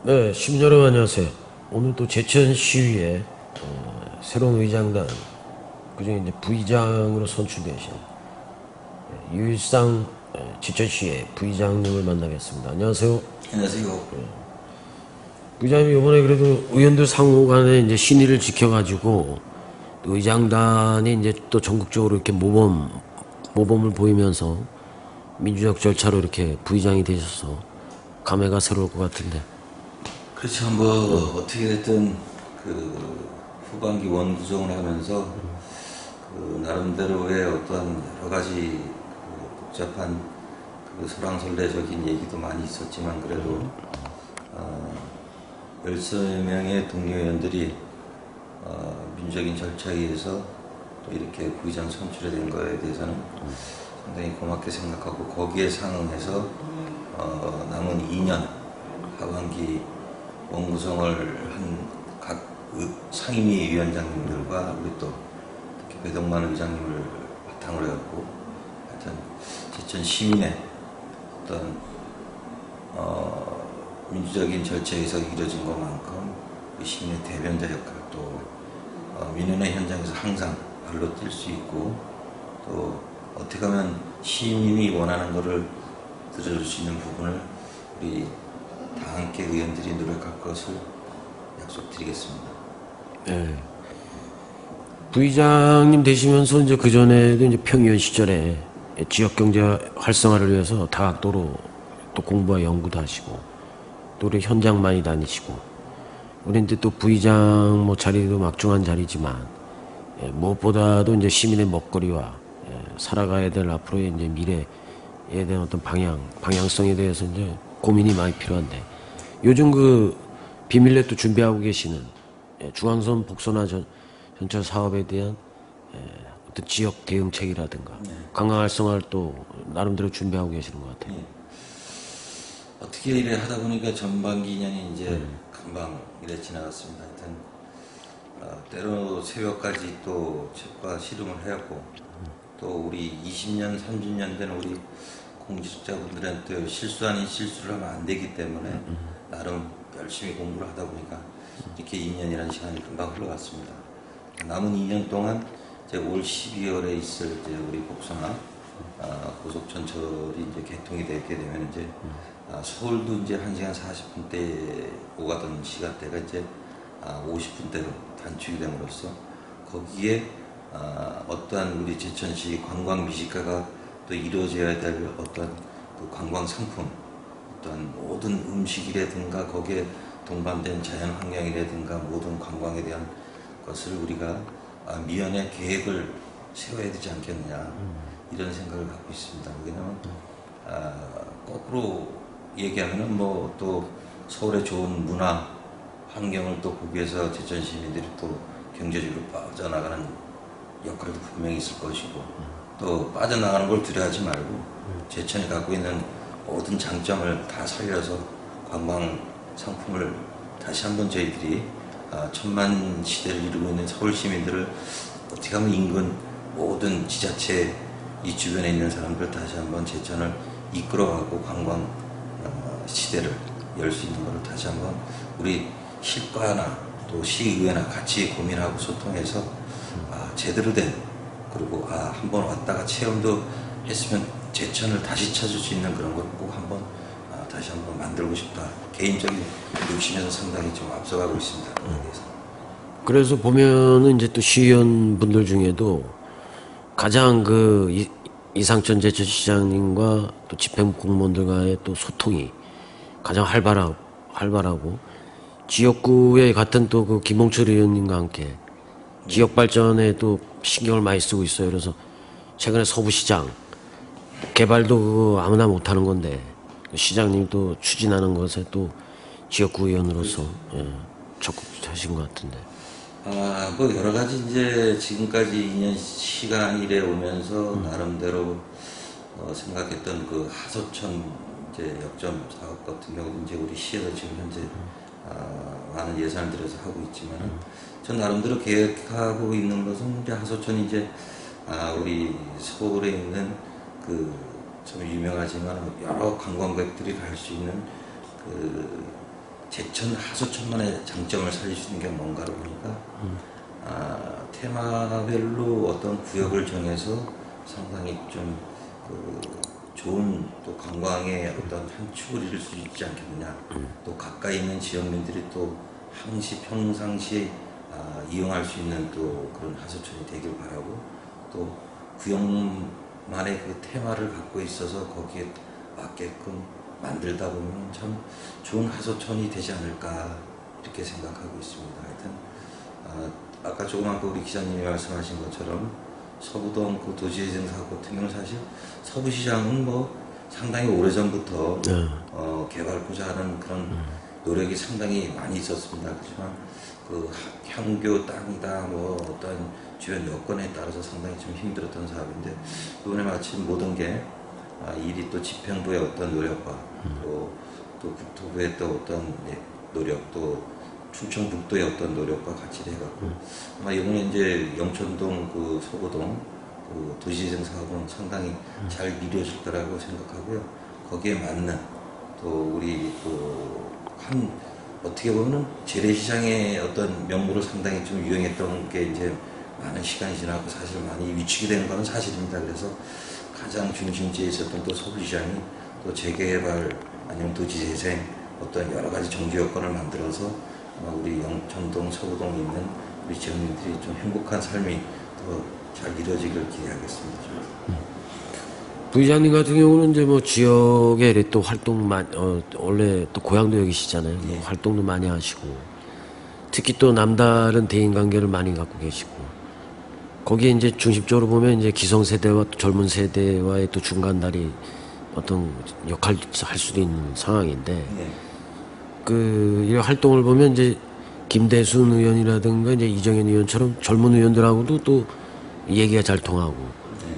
네, 시민 여러분 안녕하세요. 오늘 또 제천 시위에 새로운 의장단, 그중에 이제 부의장으로 선출되신 유일상 제천시의 부의장님을 만나겠습니다. 안녕하세요. 안녕하세요. 부의장님 이번에 그래도 의원들 상호 간에 이제 신의를 지켜가지고 또 의장단이 이제 또 전국적으로 이렇게 모범을 보이면서 민주적 절차로 이렇게 부의장이 되셔서 감회가 새로울 것 같은데. 그렇죠. 어떻게 됐든 후반기 원구성을 하면서 나름대로의 어떤 여러 가지 복잡한 설왕설래적인 얘기도 많이 있었지만 그래도 13명의 동료위원들이 민주적인 절차에 의해서 또 이렇게 부의장 선출이 된 거에 대해서는 상당히 고맙게 생각하고 거기에 상응해서 남은 2년 하반기 원구성을 한 각 상임위 위원장님들과 우리 또 특히 배동만 의장님을 바탕으로 해갖고 하여튼 제천 시민의 어떤 민주적인 절차에서 이루어진 것만큼 시민의 대변자 역할 또 민원의 현장에서 항상 발로 뛸 수 있고 또 어떻게 하면 시민이 원하는 것을 들어줄 수 있는 부분을 우리 다 함께 의원들이 노력할 것을 약속드리겠습니다. 네. 부의장님 되시면서 이제 그 전에도 이제 평의원 시절에 지역 경제 활성화를 위해서 다각도로 또 공부와 연구도 하시고 또 우리 현장 많이 다니시고 우리 이제 또 부의장 뭐 자리도 막중한 자리지만 무엇보다도 이제 시민의 먹거리와 살아가야 될 앞으로의 이제 미래에 대한 어떤 방향성에 대해서 이제 고민이 많이 필요한데 요즘 비밀넷도 준비하고 계시는 중앙선 복선화 전철 사업에 대한 어떤 지역 대응책이라든가 관광 활성화를 또 나름대로 준비하고 계시는 것 같아요. 어떻게 이래 하다 보니까 전반기 2년이 이제 금방 이래 지나갔습니다. 하여튼 때로 새벽까지 또 책과 실험을 해왔고 또 우리 20년, 30년 된 우리 공직자분들한테 실수 아닌 실수를 하면 안 되기 때문에 나름 열심히 공부를 하다 보니까 이렇게 2년이라는 시간이 금방 흘러갔습니다. 남은 2년 동안 이제 올 12월에 있을 이제 우리 복선화 고속전철이 이제 개통이 되게 되면 이제 서울도 이제 1시간 40분대 오가던 시간대가 이제 50분대로 단축이 됨으로써 거기에 어떠한 우리 제천시 관광 미식가가 또 이루어져야 될 어떤 관광 상품, 어떤 모든 음식이라든가 거기에 동반된 자연 환경이라든가 모든 관광에 대한 것을 우리가 미연에 계획을 세워야 되지 않겠느냐 이런 생각을 갖고 있습니다. 왜냐하면 거꾸로 얘기하면은 뭐 또 서울의 좋은 문화 환경을 또 보기 위해서 제천 시민들이 또 경제적으로 빠져나가는 역할도 분명히 있을 것이고 또 빠져나가는 걸 두려워하지 말고 제천이 갖고 있는 모든 장점을 다 살려서 관광 상품을 다시 한번 저희들이 천만 시대를 이루고 있는 서울 시민들을 어떻게 하면 인근 모든 지자체 이 주변에 있는 사람들 다시 한번 제천을 이끌어가고 관광 시대를 열 수 있는 것을 다시 한번 우리 실과나 또 시의회나 같이 고민하고 소통해서 제대로 된 그리고 한번 왔다가 체험도 했으면 제천을 다시 찾을 수 있는 그런 걸 꼭 한번 다시 한번 만들고 싶다. 개인적인 욕심에서 상당히 좀 앞서가고 있습니다. 그래서 보면은 이제 또 시의원 분들 중에도 가장 이상천 제천시장님과 또 집행 공무원들과의 또 소통이 가장 활발하고 지역구에 같은 또 김홍철 의원님과 함께 지역 발전에 또 신경을 많이 쓰고 있어요. 그래서 최근에 서부시장 개발도 아무나 못하는 건데 시장님도 추진하는 것에 또 지역구 의원으로서 적극하신 것 같은데. 뭐 여러 가지 이제 지금까지 2년 시간이 이래 오면서 나름대로 생각했던 하소천 이제 역점 사업 같은 경우도 이제 우리 시에서 지금 현재 많은 예산을 들여서 하고 있지만 전 나름대로 계획하고 있는 것은 이제 하소천이 이제 우리 서울에 있는 좀 유명하지만 여러 관광객들이 갈 수 있는 제천 하소천만의 장점을 살려주는 게 뭔가를 보니까 테마별로 어떤 구역을 정해서 상당히 좀 좋은 또 관광의 어떤 한 축을 이룰 수 있지 않겠느냐. 또 가까이 있는 지역민들이 또 평상시에 이용할 수 있는 또 그런 하소천이 되길 바라고, 또 구역만의 그 테마를 갖고 있어서 거기에 맞게끔 만들다 보면 참 좋은 하소천이 되지 않을까 이렇게 생각하고 있습니다. 하여튼 아까 조금 아까 우리 기자님이 말씀하신 것처럼 서부동 그 도시재생 사업 같은 경우는 사실 서부시장은 뭐 상당히 오래전부터 개발하고자 하는 그런 노력이 상당히 많이 있었습니다. 그렇지만 그 향교 땅이다 뭐 어떤 주변 여건에 따라서 상당히 좀 힘들었던 사업인데, 이번에 마침 모든 게 일이 또 집행부의 어떤 노력과 또 국토부의 또 어떤 노력, 또 충청북도의 어떤 노력과 같이 해갖고 아마 이번에 이제 영천동 그 서구동 그 도시재생 사업은 상당히 잘 이루어질 거라고 생각하고요. 거기에 맞는 또 우리 한 어떻게 보면 재래시장의 어떤 명물을 상당히 좀 유행했던 게 이제 많은 시간이 지나고 사실 많이 위축이 되는 건 사실입니다. 그래서 가장 중심지에 있었던 또 서부시장이 또 재개발 아니면 도시재생 어떤 여러 가지 정주 여건을 만들어서 우리 영천동 서구동에 있는 우리 지역민들이 좀 행복한 삶이 더 잘 이루어지길 기대하겠습니다. 부의장님 같은 경우는 이제 뭐 지역에 이렇게 또 원래 또 고향도 여기시잖아요. 예. 활동도 많이 하시고, 특히 또 남다른 대인관계를 많이 갖고 계시고, 거기에 이제 중심적으로 보면 이제 기성세대와 또 젊은 세대와의 또 중간다리 어떤 역할을 할 수도 있는 상황인데, 예. 이 활동을 보면 이제 김대순 의원이라든가 이제 이정현 의원처럼 젊은 의원들하고도 또 얘기가 잘 통하고,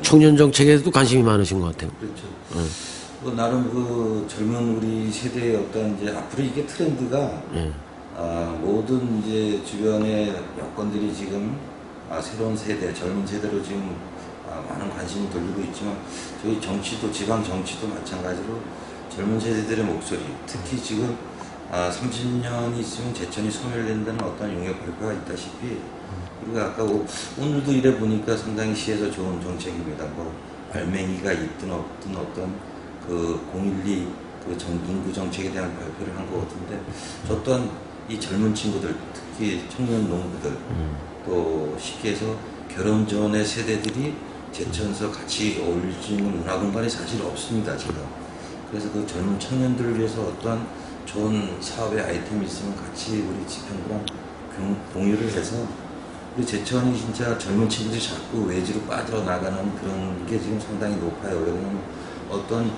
청년 정책에도 관심이 많으신 것 같아요. 그렇죠. 나름 그 젊은 우리 세대의 어떤 이제 앞으로 이게 트렌드가 모든 이제 주변의 여건들이 지금 새로운 세대, 젊은 세대로 지금 많은 관심이 돌리고 있지만, 저희 정치도 지방 정치도 마찬가지로 젊은 세대들의 목소리, 특히 지금 30년이 있으면 제천이 소멸된다는 어떤 용역 발표가 있다시피, 그리고 아까 오늘도 이래 보니까 상당히 시에서 좋은 정책입니다. 뭐 알맹이가 있든 없든 어떤 그 012 그 인구 정책에 대한 발표를 한 것 같은데, 저 또한 이 젊은 친구들, 특히 청년 농부들, 또 쉽게 해서 결혼 전의 세대들이 제천에서 같이 어울릴 수 있는 문화 공간이 사실 없습니다, 지금. 그래서 그 젊은 청년들을 위해서 어떠한 좋은 사업의 아이템이 있으면 같이 우리 집행부랑 공유를 해서 우리 제천이 진짜 젊은 친구들이 자꾸 외지로 빠져나가는 그런 게 지금 상당히 높아요. 왜냐면 어떤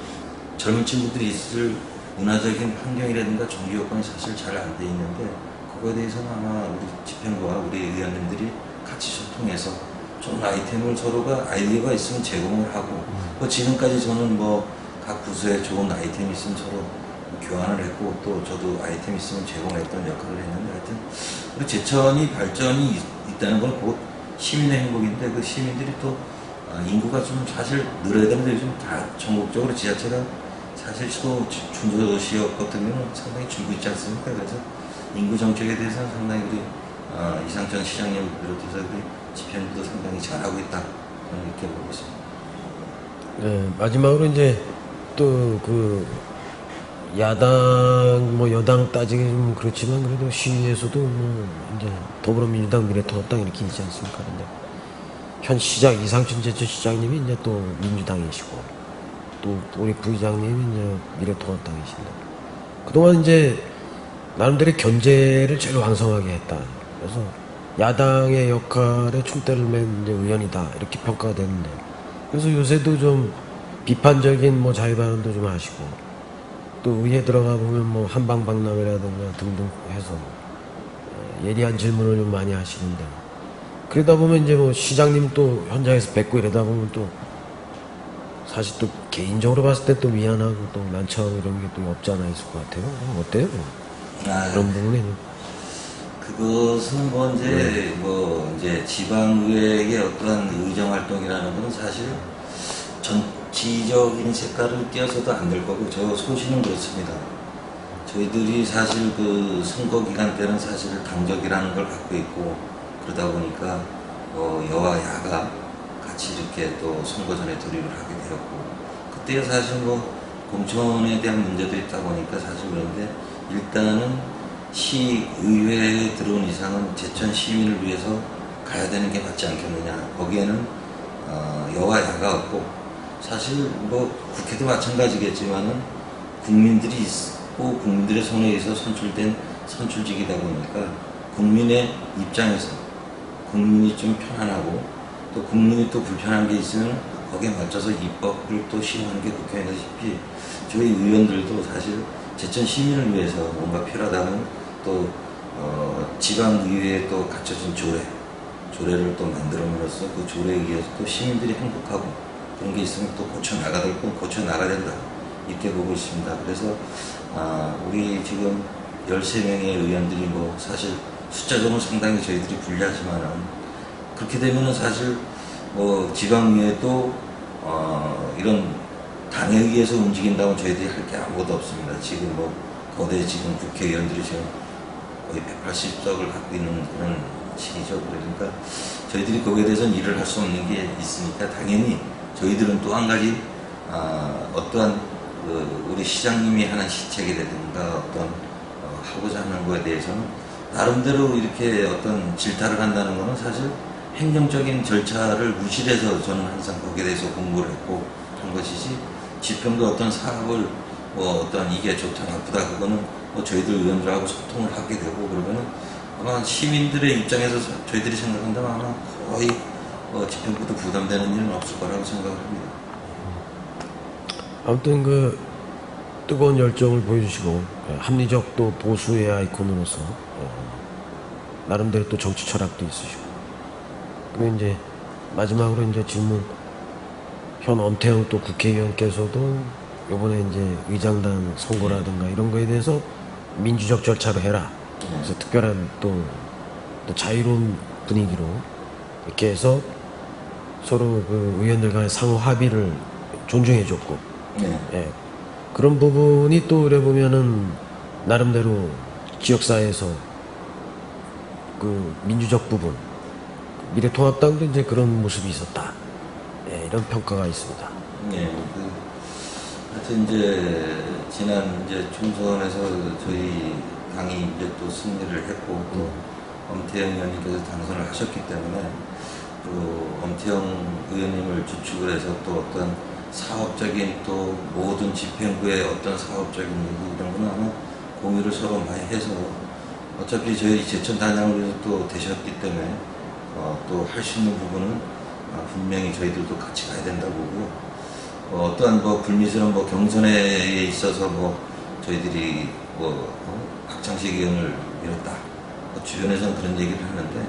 젊은 친구들이 있을 문화적인 환경이라든가 정규 여건이 사실 잘 안 돼 있는데, 그거에 대해서는 아마 우리 집행부와 우리 의원님들이 같이 소통해서 좋은 아이템을 서로가 아이디어가 있으면 제공을 하고, 지금까지 저는 뭐 각 부서에 좋은 아이템이 있으면 서로 교환을 했고, 또 저도 아이템 있으면 제공했던 역할을 했는데, 하여튼 우리 제천이 발전이 있다는 건 곧 시민의 행복인데, 그 시민들이 또 인구가 좀 사실 늘어야 되는데 요즘 다 전국적으로 지자체가 사실 중소지역 같은 경우는 상당히 줄고 있지 않습니까? 그래서 인구 정책에 대해서는 상당히 우리 이상천 시장님을 비롯해서 우리 집행부도 상당히 잘하고 있다, 이렇게 보고 있습니다. 네, 마지막으로 이제 또 야당 뭐 여당 따지기 좀 그렇지만, 그래도 시에서도 뭐 이제 더불어민주당 미래통합당 이렇게 있지 않습니까? 근데 현 시장 이상춘 제천 시장님이 이제 또 민주당이시고, 또 우리 부의장님이 이제 미래통합당이신데, 그동안 이제 나름대로 견제를 제일 왕성하게 했다. 그래서 야당의 역할에 총대를 맨 이제 의원이다 이렇게 평가가 되는데, 그래서 요새도 좀 비판적인 뭐 자유발언도 좀 하시고, 또 의회 들어가 보면 뭐 한방박람회라든가 등등 해서 예리한 질문을 좀 많이 하시는데, 그러다 보면 이제 뭐 시장님 또 현장에서 뵙고 이러다 보면 또 사실 또 개인적으로 봤을 때 또 미안하고 또 난처하고 이런 게 또 없지 않아 있을 것 같아요. 어때요? 그런 부분에는. 그것은 뭐 이제 지방의회의 어떠한 의정 활동이라는 것은 사실 전치적인 색깔을 띄어서도 안 될 거고, 저 소신은 그렇습니다. 저희들이 사실 그 선거 기간 때는 사실 당적이라는 걸 갖고 있고 그러다 보니까 여와 야가 같이 이렇게 또 선거 전에 돌입을 하게 되었고 그때 사실 뭐 공천에 대한 문제도 있다 보니까 사실 그런데 일단은 시의회에 들어온 이상은 제천 시민을 위해서 가야 되는 게 맞지 않겠느냐. 거기에는 여와 야가 없고 사실 뭐 국회도 마찬가지겠지만은 국민들이 있고 국민들의 손에 의해서 선출된 선출직이다 보니까 국민의 입장에서 국민이 좀 편안하고 또 국민이 또 불편한 게 있으면 거기에 맞춰서 입법을 또 시행하는 게 국회의원이다시피 저희 의원들도 사실 제천 시민을 위해서 뭔가 필요하다면 또 지방의회에 또 갖춰진 조례를 또 만들어내서 그 조례에 의해서 또 시민들이 행복하고 그런 게 있으면 또 고쳐나가야 된다 이렇게 보고 있습니다. 그래서 우리 지금 13명의 의원들이 뭐 사실 숫자적으로 상당히 저희들이 불리하지만은 그렇게 되면은 사실 뭐 지방의회도 이런 당에 의해서 움직인다면 저희들이 할 게 아무것도 없습니다. 지금 뭐 거대 지금 국회의원들이 지금 거의 180석을 갖고 있는 그런 시기죠. 그러니까 저희들이 거기에 대해서는 일을 할 수 없는 게 있으니까 당연히 저희들은 또 한 가지 어떠한 우리 시장님이 하는 시책이라든가 어떤 하고자 하는 거에 대해서는 나름대로 이렇게 어떤 질타를 한다는 거는 사실 행정적인 절차를 무시해서 저는 항상 거기에 대해서 공부를 했고 한 것이지 지평도 어떤 사업을 뭐 어떤 이게 좋다 나쁘다 그거는 뭐 저희들 의원들하고 소통을 하게 되고 그러면은 아마 시민들의 입장에서 저희들이 생각한다면 아마 거의 지평부도 부담되는 일은 없을 거라고 생각을 합니다. 아무튼 그 뜨거운 열정을 보여주시고 합리적 또 보수의 아이콘으로서 나름대로 또 정치 철학도 있으시고 그리고 이제 마지막으로 이제 질문 현 엄태영 또 국회의원께서도 이번에 이제 의장단 선거라든가 이런 거에 대해서 민주적 절차로 해라. 그래서 특별한 또 자유로운 분위기로 이렇게 해서 서로 그 의원들 간의 상호 합의를 존중해줬고 예. 그런 부분이 또 그래 보면은 나름대로 지역사회에서 그 민주적 부분 미래통합당도 이제 그런 모습이 있었다. 예, 이런 평가가 있습니다. 네, 하여튼 이제 지난 이제 총선에서 저희 당이 이제 또 승리를 했고 또 엄태영 의원님께서 당선을 하셨기 때문에 또 엄태영 의원님을 주축을 해서 또 어떤 사업적인 또 모든 집행부의 어떤 사업적인 이런 거는 아마 공유를 서로 많이 해서 어차피 저희 제천 단장을 위해서 또 되셨기 때문에 또 할 수 있는 부분은 분명히 저희들도 같이 가야 된다고 보고요. 어떠한 뭐 불미스러운 뭐 경선에 있어서 뭐 저희들이 박창식 의원을 밀었다. 주변에서는 그런 얘기를 하는데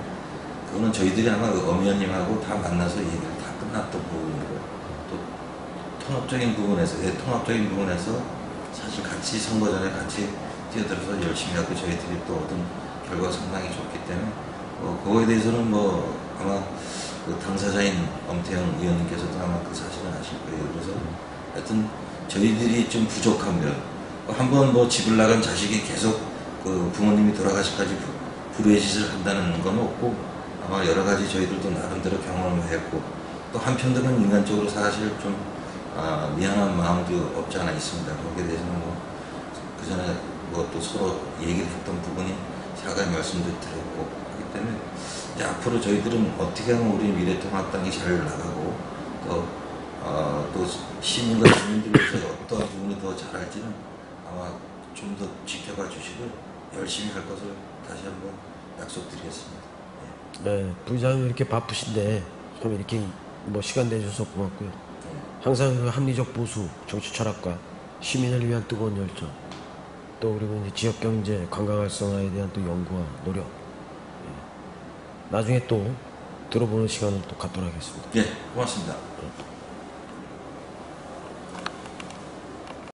그거는 저희들이 아마 엄 의원님하고 다 만나서 얘기를 다 끝났던 부분이고 또 통합적인 부분에서 사실 같이 선거 전에 같이 뛰어들어서 열심히 하고 저희들이 또 얻은 결과가 상당히 좋기 때문에 그거에 대해서는 뭐 아마 그 당사자인 엄태영 의원님께서도 아마 그 사실은 아실 거예요. 그래서 하여튼 저희들이 좀 부족하면 한번 뭐 집을 나간 자식이 계속 그 부모님이 돌아가시까지 불우의 짓을 한다는 건 없고 아마 여러 가지 저희들도 나름대로 경험을 했고 또 한편으로는 인간적으로 사실 좀 미안한 마음도 없지 않아 있습니다. 거기에 대해서는 뭐 그 전에 뭐 또 서로 얘기를 했던 부분이 사과의 말씀도 드렸고 하기 때문에 이제 앞으로 저희들은 어떻게 하면 우리 미래통합당이 잘 나가고 또 시민과 주민들 위해서 어떤 부분이 더 잘할지는 아마 좀 더 지켜봐 주시고 열심히 할 것을 다시 한번 약속드리겠습니다. 네, 부의장님 이렇게 바쁘신데 좀 이렇게 뭐 시간 내주셔서 고맙고요. 항상 그 합리적 보수, 정치 철학과 시민을 위한 뜨거운 열정, 또 그리고 이제 지역 경제, 관광 활성화에 대한 또 연구와 노력. 나중에 또 들어보는 시간을 또 갖도록 하겠습니다. 예, 고맙습니다.